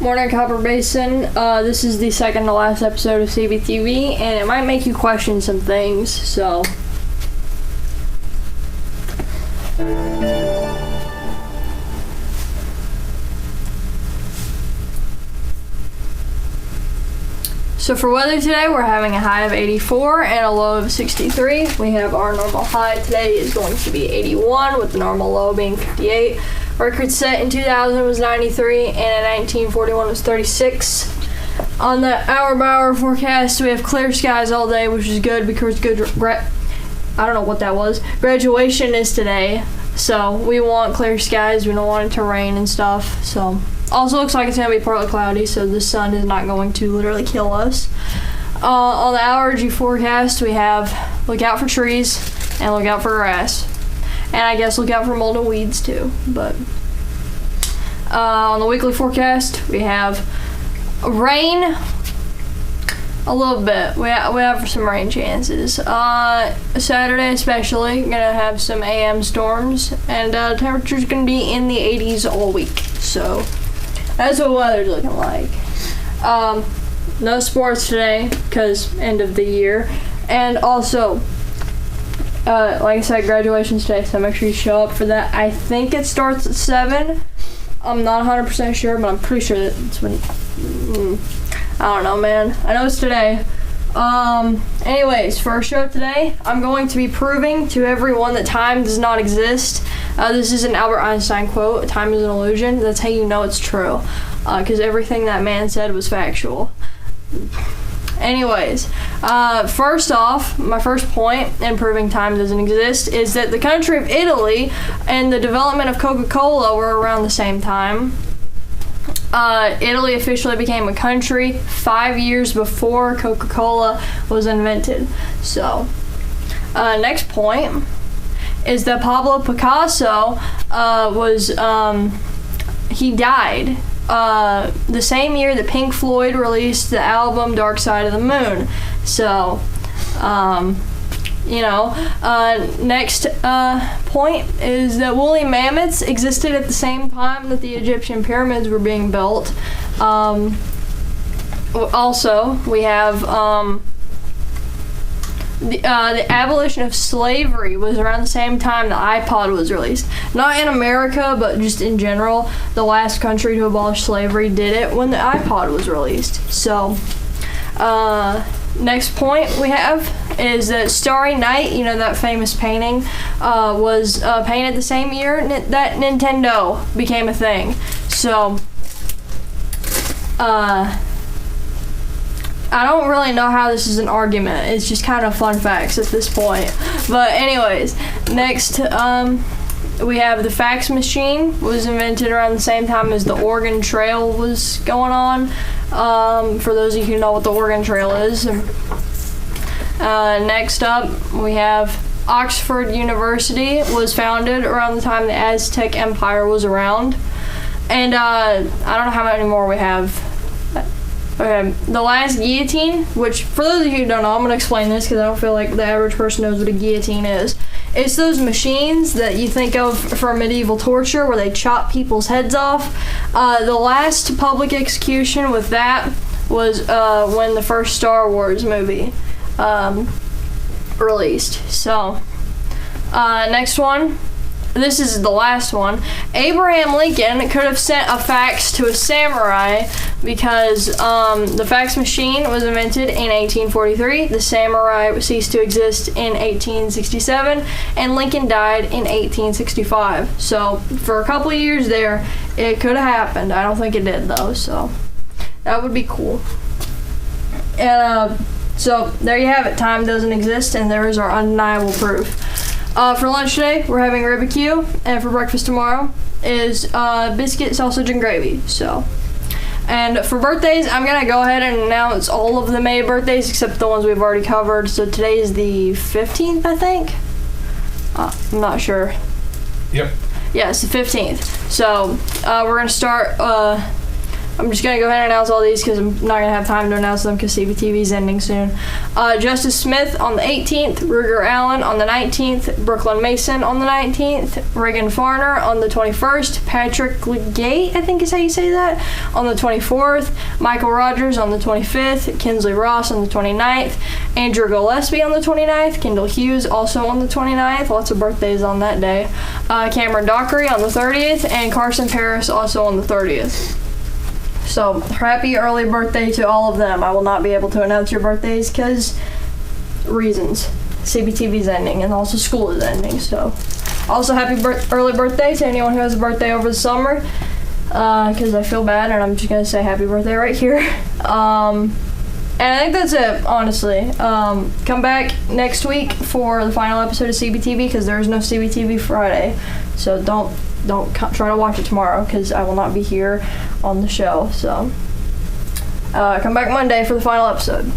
morning, Copper Basin. This is the second to last episode of CBTV, and it might make you question some things, so... So for weather today, we're having a high of 84 and a low of 63. We have our normal high today is going to be 81, with the normal low being 58. Record set in 2000 was 93, and in 1941 was 36. On the hour-by-hour forecast, we have clear skies all day, which is good because I don't know what that was. Graduation is today, so we want clear skies. We don't want it to rain and stuff. So also looks like it's going to be partly cloudy, so the sun is not going to literally kill us. On the hour-G forecast, we have look out for trees and look out for grass. And I guess look out for mold and weeds too. But on the weekly forecast, we have rain a little bit. We have some rain chances. Saturday especially, gonna have some AM storms, and temperature's gonna be in the 80s all week. So that's what weather's looking like. No sports today because end of the year, and also. Like I said, graduation's today, so make sure you show up for that. I think it starts at 7. I'm not 100% sure, but I'm pretty sure that it's when... I don't know, man. I know it's today. Anyways, for our show today, I'm going to be proving to everyone that time does not exist. This is an Albert Einstein quote, "Time is an illusion." That's how you know it's true, because everything that man said was factual. Anyways, first off, my first point in proving time doesn't exist is that the country of Italy and the development of Coca-Cola were around the same time. Italy officially became a country 5 years before Coca-Cola was invented. So, next point is that Pablo Picasso he died the same year that Pink Floyd released the album Dark Side of the Moon. So, next point is that woolly mammoths existed at the same time that the Egyptian pyramids were being built. Also, we have the abolition of slavery was around the same time the iPod was released. Not in America, but just in general. The last country to abolish slavery did it when the iPod was released. So, next point we have is that Starry Night, that famous painting, was painted the same year that Nintendo became a thing. So, I don't really know how this is an argument. It's just kind of fun facts at this point. But anyways, next we have the fax machine was invented around the same time as the Oregon Trail was going on. For those of you who know what the Oregon Trail is. Next up, we have Oxford University was founded around the time the Aztec Empire was around. And I don't know how many more we have. Okay, the last guillotine, which for those of you who don't know, I'm going to explain this because I don't feel like the average person knows what a guillotine is. It's those machines that you think of for medieval torture where they chop people's heads off. The last public execution with that was when the first Star Wars movie released. So, next one. This is the last one. Abraham Lincoln could have sent a fax to a samurai because the fax machine was invented in 1843. The samurai ceased to exist in 1867, and Lincoln died in 1865. So for a couple of years there, it could have happened. I don't think it did though, so that would be cool. And so there you have it. Time doesn't exist, and there is our undeniable proof. For lunch today, we're having ribicue, and for breakfast tomorrow is biscuit, sausage, and gravy. So, and for birthdays, I'm gonna go ahead and announce all of the May birthdays except the ones we've already covered. So today is the 15th, I think. I'm not sure. Yep. Yeah, it's the 15th. So we're gonna start I'm just going to go ahead and announce all these because I'm not going to have time to announce them because CBTV is ending soon. Justice Smith on the 18th, Ruger Allen on the 19th, Brooklyn Mason on the 19th, Reagan Farner on the 21st, Patrick Legate, I think is how you say that, on the 24th, Michael Rogers on the 25th, Kinsley Ross on the 29th, Andrew Gillespie on the 29th, Kendall Hughes also on the 29th, lots of birthdays on that day, Cameron Dockery on the 30th, and Carson Paris also on the 30th. So, happy early birthday to all of them. I will not be able to announce your birthdays because reasons. CBTV is ending and also school is ending. So, also happy early birthday to anyone who has a birthday over the summer because I feel bad and I'm just going to say happy birthday right here. And I think that's it, honestly. Come back next week for the final episode of CBTV because there is no CBTV Friday. So don't try to watch it tomorrow because I will not be here on the show. So come back Monday for the final episode.